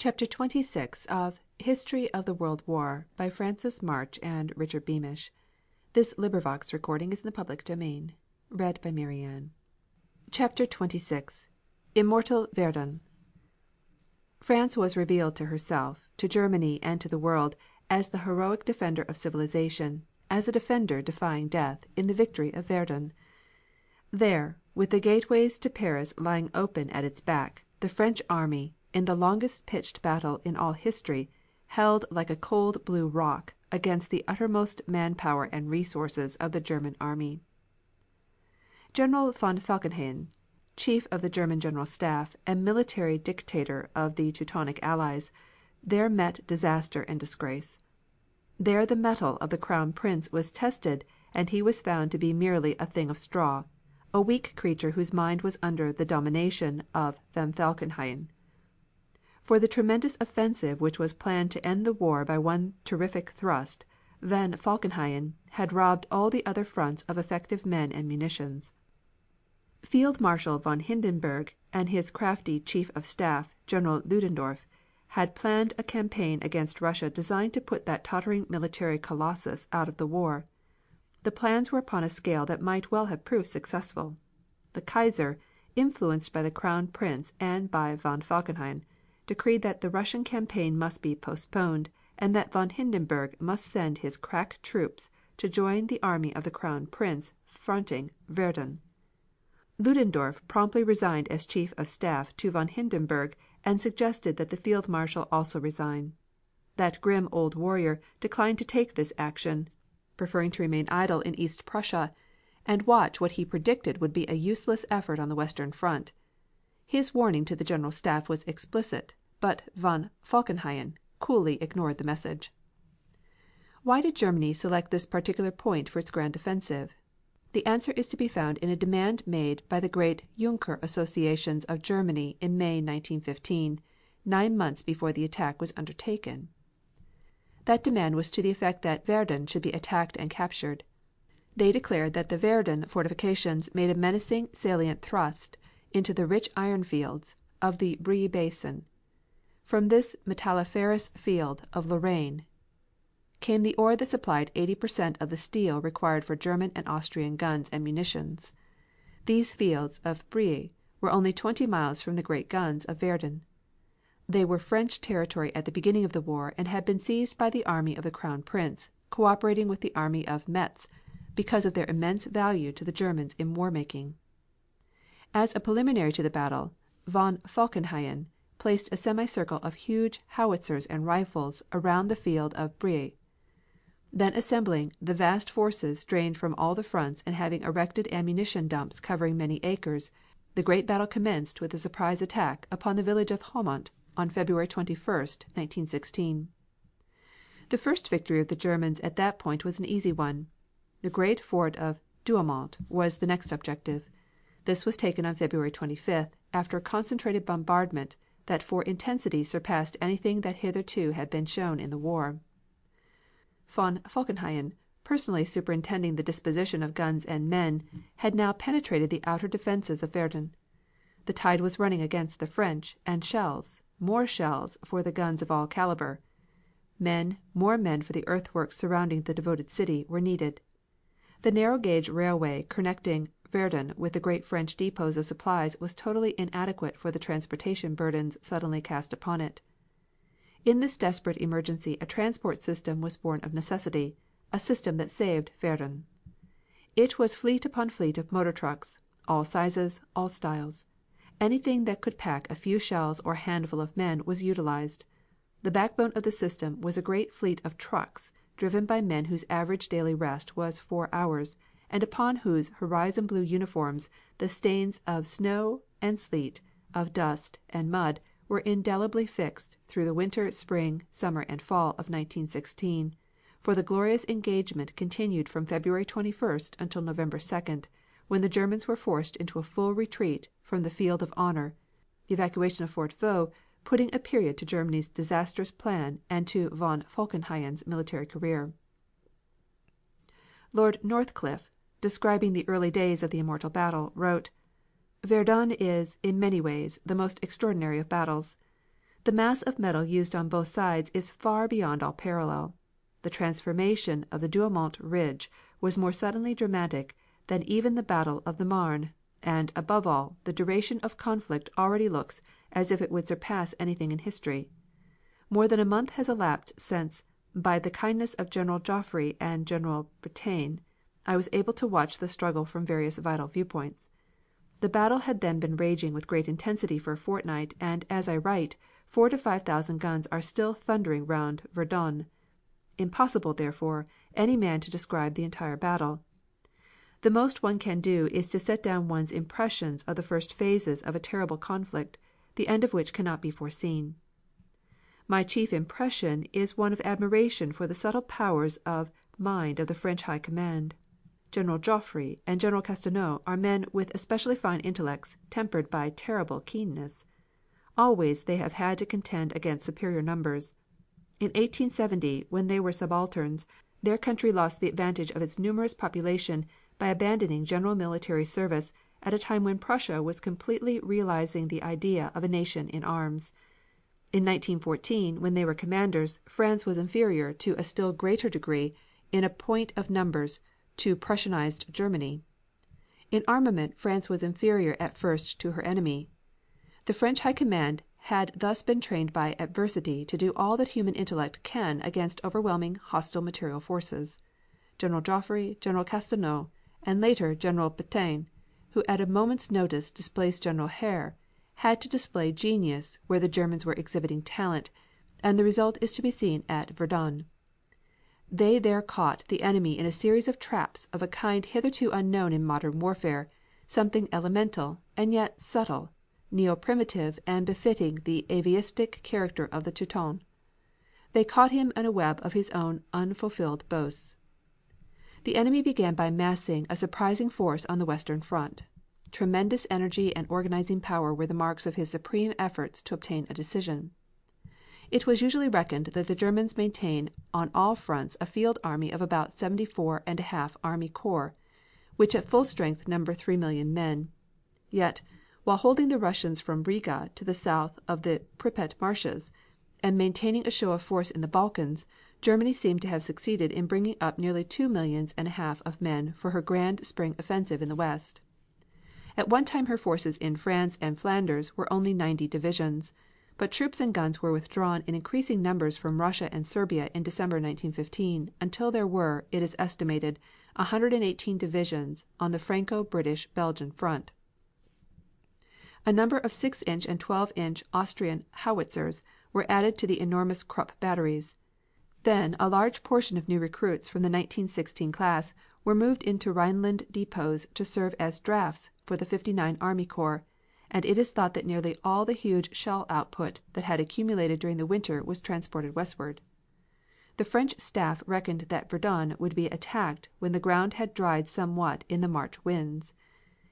CHAPTER XXVI of History of the World War by Francis March and Richard Beamish. This recording is in the public domain. CHAPTER XXVI Immortal Verdun. France was revealed to herself, to Germany and to the world, as the heroic defender of civilization, as a defender defying death, in the victory of Verdun. There, with the gateways to Paris lying open at its back, the French army, in the longest pitched battle in all history, held like a cold blue rock against the uttermost man power and resources of the German army. General von Falkenhayn, chief of the German General Staff and military dictator of the Teutonic Allies, there met disaster and disgrace. There the mettle of the Crown Prince was tested and he was found to be merely a thing of straw, a weak creature whose mind was under the domination of von Falkenhayn. For the tremendous offensive which was planned to end the war by one terrific thrust, von Falkenhayn had robbed all the other fronts of effective men and munitions. Field Marshal von Hindenburg and his crafty Chief of Staff, General Ludendorff, had planned a campaign against Russia designed to put that tottering military colossus out of the war. The plans were upon a scale that might well have proved successful. The Kaiser, influenced by the Crown Prince and by von Falkenhayn, decreed that the Russian campaign must be postponed and that von Hindenburg must send his crack troops to join the army of the Crown Prince fronting Verdun. Ludendorff promptly resigned as Chief of Staff to von Hindenburg and suggested that the Field Marshal also resign. That grim old warrior declined to take this action, preferring to remain idle in East Prussia and watch what he predicted would be a useless effort on the Western front. His warning to the General Staff was explicit, but von Falkenhayn coolly ignored the message. Why did Germany select this particular point for its grand offensive? The answer is to be found in a demand made by the great Junker associations of Germany in May 1915, 9 months before the attack was undertaken. That demand was to the effect that Verdun should be attacked and captured. They declared that the Verdun fortifications made a menacing salient thrust into the rich iron fields of the Brie Basin. From this metalliferous field of Lorraine came the ore that supplied 80% of the steel required for German and Austrian guns and munitions. These fields of Brie were only 20 miles from the great guns of Verdun. They were French territory at the beginning of the war and had been seized by the army of the Crown Prince, cooperating with the army of Metz because of their immense value to the Germans in war making. As a preliminary to the battle, von Falkenhayn placed a semicircle of huge howitzers and rifles around the field of Brie. Then assembling the vast forces drained from all the fronts and having erected ammunition dumps covering many acres, the great battle commenced with a surprise attack upon the village of Haumont on February 21, 1916. The first victory of the Germans at that point was an easy one. The great fort of Douaumont was the next objective. This was taken on February 25th, after a concentrated bombardment that for intensity surpassed anything that hitherto had been shown in the war. Von Falkenhayn, personally superintending the disposition of guns and men, had now penetrated the outer defenses of Verdun. The tide was running against the French, and shells, more shells for the guns of all caliber, more men for the earthworks surrounding the devoted city, were needed. The narrow gauge railway connecting Verdun with the great French depots of supplies was totally inadequate for the transportation burdens suddenly cast upon it. In this desperate emergency a transport system was born of necessity, a system that saved Verdun. It was fleet upon fleet of motor trucks, all sizes, all styles. Anything that could pack a few shells or a handful of men was utilized. The backbone of the system was a great fleet of trucks driven by men whose average daily rest was 4 hours, and upon whose horizon blue uniforms the stains of snow and sleet, of dust and mud were indelibly fixed through the winter, spring, summer and fall of 1916, for the glorious engagement continued from February 21st until November 2nd, when the Germans were forced into a full retreat from the field of honor, the evacuation of Fort Vaux putting a period to Germany's disastrous plan and to von Falkenhayn's military career. Lord Northcliffe, describing the early days of the immortal battle, wrote: Verdun is in many ways the most extraordinary of battles. The mass of metal used on both sides is far beyond all parallel. The transformation of the Douaumont ridge was more suddenly dramatic than even the battle of the Marne, and, above all, the duration of conflict already looks as if it would surpass anything in history. More than a month has elapsed since, by the kindness of General Joffre and General Bretagne, I was able to watch the struggle from various vital viewpoints. The battle had then been raging with great intensity for a fortnight, and, as I write, 4,000 to 5,000 guns are still thundering round Verdun. Impossible, therefore, any man to describe the entire battle. The most one can do is to set down one's impressions of the first phases of a terrible conflict, the end of which cannot be foreseen. My chief impression is one of admiration for the subtle powers of mind of the French High Command. General Joffre and General Castelnau are men with especially fine intellects tempered by terrible keenness. Always they have had to contend against superior numbers. In 1870, when they were subalterns, their country lost the advantage of its numerous population by abandoning general military service at a time when Prussia was completely realizing the idea of a nation in arms. In 1914, when they were commanders, France was inferior to a still greater degree in point of numbers to Prussianized Germany. In armament France was inferior at first to her enemy. The French High Command had thus been trained by adversity to do all that human intellect can against overwhelming hostile material forces. General Joffre, General Castelnau, and later General Bretagne, who at a moment's notice displaced General Herr, had to display genius where the Germans were exhibiting talent, and the result is to be seen at Verdun. They there caught the enemy in a series of traps of a kind hitherto unknown in modern warfare, something elemental and yet subtle, neo-primitive and befitting the atavistic character of the Teuton. They caught him in a web of his own unfulfilled boasts. The enemy began by massing a surprising force on the western front. Tremendous energy and organizing power were the marks of his supreme efforts to obtain a decision. It was usually reckoned that the Germans maintain on all fronts a field army of about 74.5 army corps, which at full strength number 3,000,000 men. Yet, while holding the Russians from Riga to the south of the Pripet marshes, and maintaining a show of force in the Balkans, Germany seemed to have succeeded in bringing up nearly 2,500,000 of men for her grand spring offensive in the west. At one time her forces in France and Flanders were only 90 divisions, but troops and guns were withdrawn in increasing numbers from Russia and Serbia in December 1915 until there were, it is estimated, 118 divisions on the Franco-British-Belgian front. A number of 6-inch and 12-inch Austrian howitzers were added to the enormous Krupp batteries. Then a large portion of new recruits from the 1916 class were moved into Rhineland depots to serve as drafts for the 59 Army Corps, and it is thought that nearly all the huge shell output that had accumulated during the winter was transported westward. The French staff reckoned that Verdun would be attacked when the ground had dried somewhat in the March winds.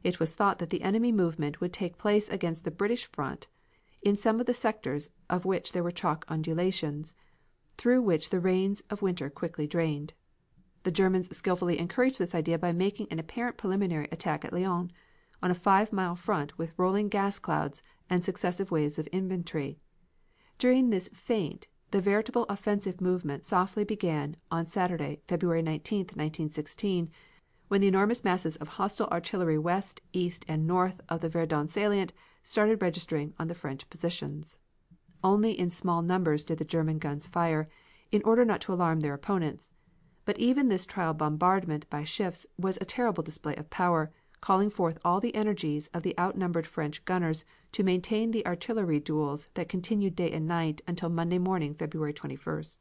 It was thought that the enemy movement would take place against the British front in some of the sectors of which there were chalk undulations, through which the rains of winter quickly drained. The Germans skillfully encouraged this idea by making an apparent preliminary attack at Lyon, on a 5-mile front with rolling gas clouds and successive waves of infantry. During this feint, the veritable offensive movement softly began on Saturday, February 19, 1916, when the enormous masses of hostile artillery west, east, and north of the Verdun salient started registering on the French positions. Only in small numbers did the German guns fire, in order not to alarm their opponents. But even this trial bombardment by shifts was a terrible display of power, calling forth all the energies of the outnumbered French gunners to maintain the artillery duels that continued day and night until Monday morning, February 21st.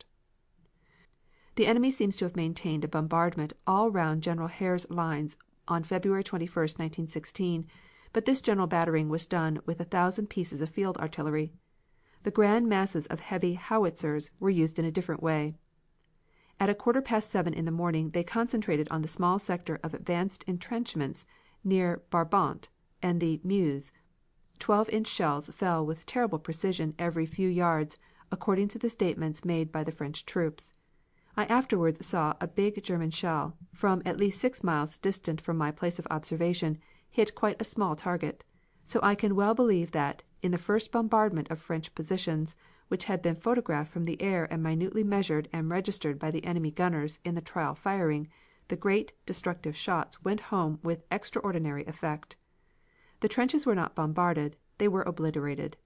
The enemy seems to have maintained a bombardment all round General Herr's lines on February 21, 1916, but this general battering was done with 1,000 pieces of field artillery. The grand masses of heavy howitzers were used in a different way. At 7:15 in the morning they concentrated on the small sector of advanced entrenchments near Brabant and the Meuse. 12-inch shells fell with terrible precision every few yards, according to the statements made by the French troops. I afterwards saw a big German shell, from at least 6 miles distant from my place of observation, hit quite a small target. So I can well believe that, in the first bombardment of French positions, which had been photographed from the air and minutely measured and registered by the enemy gunners in the trial firing, the great destructive shots went home with extraordinary effect. The trenches were not bombarded, they were obliterated.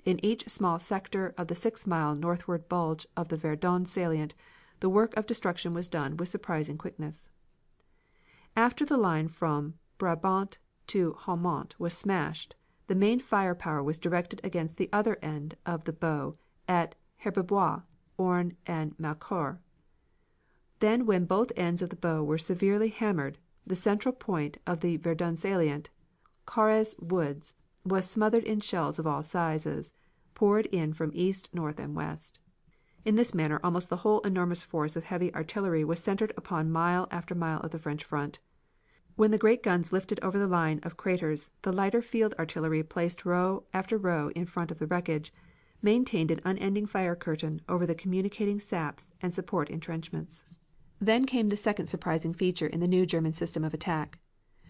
In each small sector of the 6-mile northward bulge of the Verdun salient, the work of destruction was done with surprising quickness. After the line from Brabant to Haumont was smashed, the main fire power was directed against the other end of the bow at Herbebois, Orne and Maucourt. Then when both ends of the bow were severely hammered, the central point of the Verdun salient, Carrez Woods, was smothered in shells of all sizes, poured in from east, north and west. In this manner almost the whole enormous force of heavy artillery was centered upon mile after mile of the French front. When the great guns lifted over the line of craters, the lighter field artillery placed row after row in front of the wreckage, maintained an unending fire curtain over the communicating saps and support entrenchments. Then came the second surprising feature in the new German system of attack.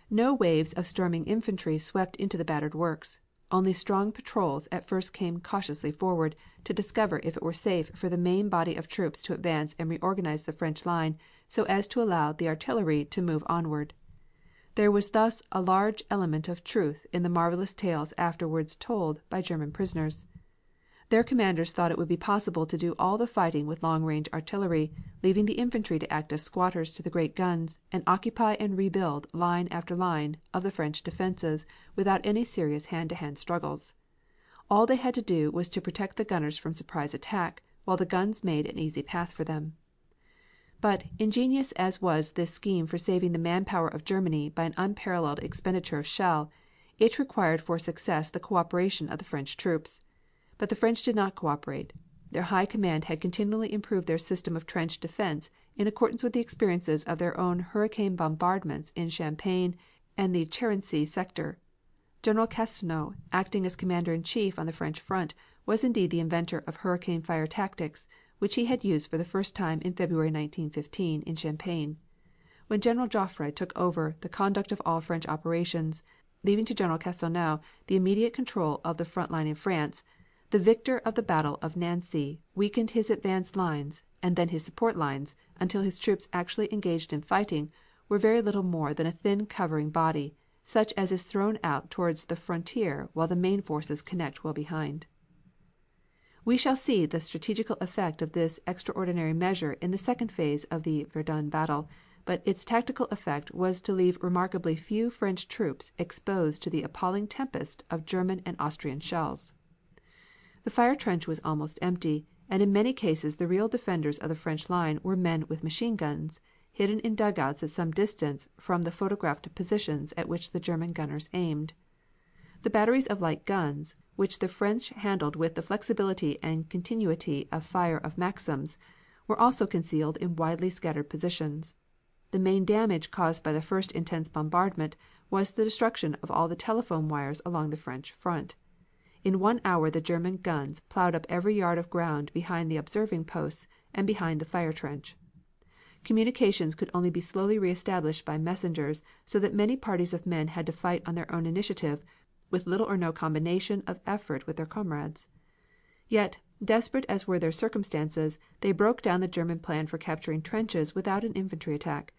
No waves of storming infantry swept into the battered works. Only strong patrols at first came cautiously forward to discover if it were safe for the main body of troops to advance and reorganize the French line so as to allow the artillery to move onward. There was thus a large element of truth in the marvelous tales afterwards told by German prisoners. Their commanders thought it would be possible to do all the fighting with long-range artillery, leaving the infantry to act as squatters to the great guns and occupy and rebuild line after line of the French defenses without any serious hand-to-hand struggles. All they had to do was to protect the gunners from surprise attack, while the guns made an easy path for them. But, ingenious as was this scheme for saving the manpower of Germany by an unparalleled expenditure of shell, it required for success the cooperation of the French troops. But the French did not cooperate. Their high command had continually improved their system of trench defense in accordance with the experiences of their own hurricane bombardments in Champagne and the Carency sector. General Castelnau, acting as commander in chief on the French front, was indeed the inventor of hurricane fire tactics, which he had used for the first time in February 1915 in Champagne. When General Joffre took over the conduct of all French operations, leaving to General Castelnau the immediate control of the front line in France, the victor of the Battle of Nancy weakened his advance lines and then his support lines until his troops actually engaged in fighting were very little more than a thin covering body, such as is thrown out towards the frontier while the main forces connect well behind. We shall see the strategical effect of this extraordinary measure in the second phase of the Verdun battle, but its tactical effect was to leave remarkably few French troops exposed to the appalling tempest of German and Austrian shells. The fire trench was almost empty, and in many cases the real defenders of the French line were men with machine guns, hidden in dugouts at some distance from the photographed positions at which the German gunners aimed. The batteries of light guns, which the French handled with the flexibility and continuity of fire of Maxims, were also concealed in widely scattered positions. The main damage caused by the first intense bombardment was the destruction of all the telephone wires along the French front. In 1 hour the German guns plowed up every yard of ground behind the observing posts and behind the fire trench. Communications could only be slowly reestablished by messengers, so that many parties of men had to fight on their own initiative, with little or no combination of effort with their comrades. Yet, desperate as were their circumstances, they broke down the German plan for capturing trenches without an infantry attack.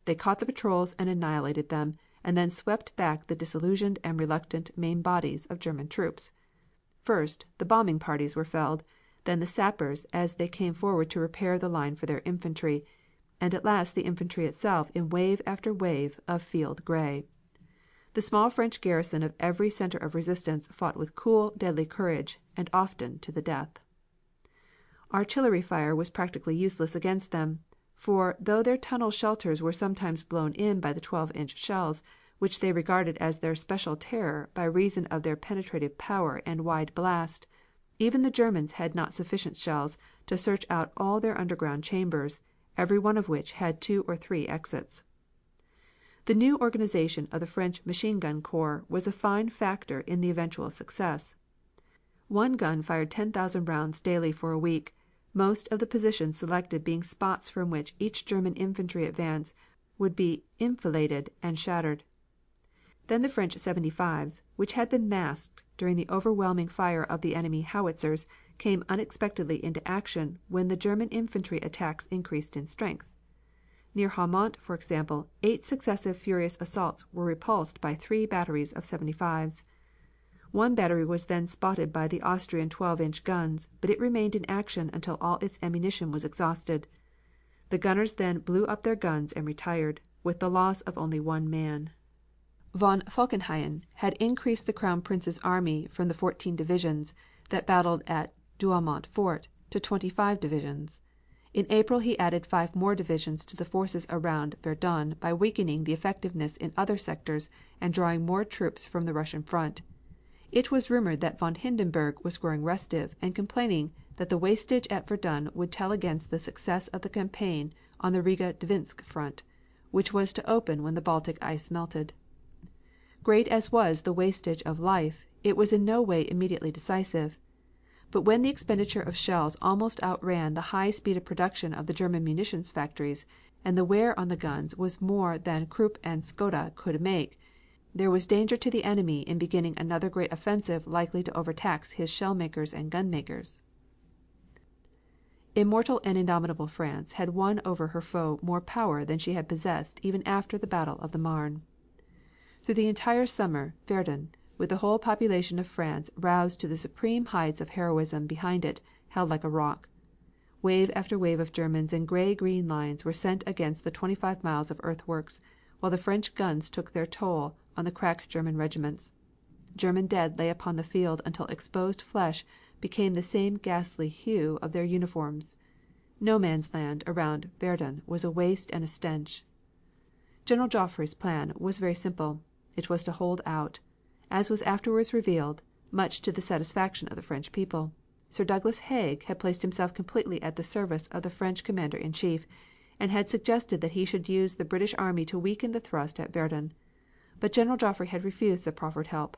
They caught the patrols and annihilated them, and then swept back the disillusioned and reluctant main bodies of German troops. First, the bombing parties were felled, then the sappers as they came forward to repair the line for their infantry, and at last the infantry itself in wave after wave of field gray. The small French garrison of every center of resistance fought with cool, deadly courage, and often to the death. Artillery fire was practically useless against them, for though their tunnel shelters were sometimes blown in by the 12-inch shells, which they regarded as their special terror by reason of their penetrative power and wide blast, even the Germans had not sufficient shells to search out all their underground chambers, every one of which had 2 or 3 exits. The new organization of the French machine gun corps was a fine factor in the eventual success. One gun fired 10,000 rounds daily for a week, most of the positions selected being spots from which each German infantry advance would be enfiladed and shattered. Then the French 75's, which had been masked during the overwhelming fire of the enemy howitzers, came unexpectedly into action when the German infantry attacks increased in strength. Near Haumont, for example, 8 successive furious assaults were repulsed by 3 batteries of 75's. One battery was then spotted by the Austrian 12-inch guns, but it remained in action until all its ammunition was exhausted. The gunners then blew up their guns and retired, with the loss of only 1 man. Von Falkenhayn had increased the Crown Prince's army from the 14 divisions that battled at Douaumont Fort to 25 divisions. In April he added 5 more divisions to the forces around Verdun by weakening the effectiveness in other sectors and drawing more troops from the Russian front. It was rumored that von Hindenburg was growing restive and complaining that the wastage at Verdun would tell against the success of the campaign on the Riga-Dvinsk front, which was to open when the Baltic ice melted. Great as was the wastage of life, it was in no way immediately decisive. But when the expenditure of shells almost outran the high speed of production of the German munitions factories, and the wear on the guns was more than Krupp and Skoda could make, there was danger to the enemy in beginning another great offensive likely to overtax his shell makers and gun makers. Immortal and indomitable France had won over her foe more power than she had possessed even after the Battle of the Marne. Through the entire summer Verdun, with the whole population of France roused to the supreme heights of heroism behind it, held like a rock. Wave after wave of Germans in gray-green lines were sent against the 25 miles of earthworks, while the French guns took their toll on the crack German regiments. German dead lay upon the field until exposed flesh became the same ghastly hue of their uniforms. No man's land around Verdun was a waste and a stench. General Joffre's plan was very simple. It was to hold out. As was afterwards revealed, much to the satisfaction of the French people, Sir Douglas Haig had placed himself completely at the service of the French commander in chief, and had suggested that he should use the British army to weaken the thrust at Verdun. But General Joffre had refused the proffered help.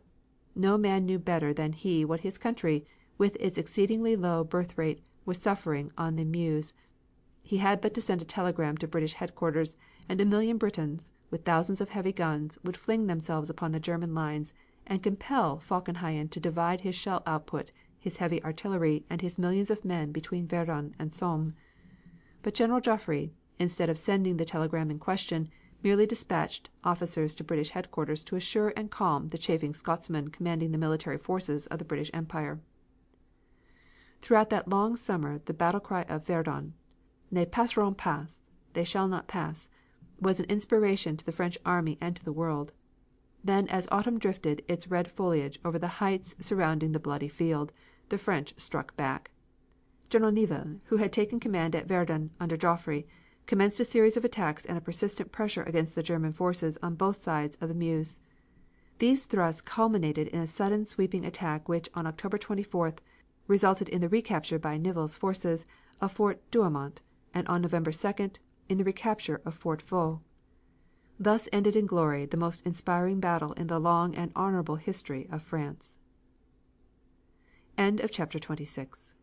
No man knew better than he what his country, with its exceedingly low birth rate, was suffering on the Meuse. He had but to send a telegram to British headquarters, and 1,000,000 Britons, with thousands of heavy guns, would fling themselves upon the German lines and compel Falkenhayn to divide his shell output, his heavy artillery, and his millions of men between Verdun and Somme. But General Joffre, instead of sending the telegram in question, merely dispatched officers to British headquarters to assure and calm the chafing Scotsmen commanding the military forces of the British Empire. Throughout that long summer the battle cry of Verdun, "Ne passeront pas," they shall not pass, was an inspiration to the French army and to the world. Then as autumn drifted its red foliage over the heights surrounding the bloody field, the French struck back. General Nivelle, who had taken command at Verdun under Joffre, commenced a series of attacks and a persistent pressure against the German forces on both sides of the Meuse. These thrusts culminated in a sudden sweeping attack which on October 24th resulted in the recapture by Nivelle's forces of Fort Douaumont, and on November 2nd in the recapture of Fort Vaux. Thus ended in glory the most inspiring battle in the long and honorable history of France. End of chapter 26.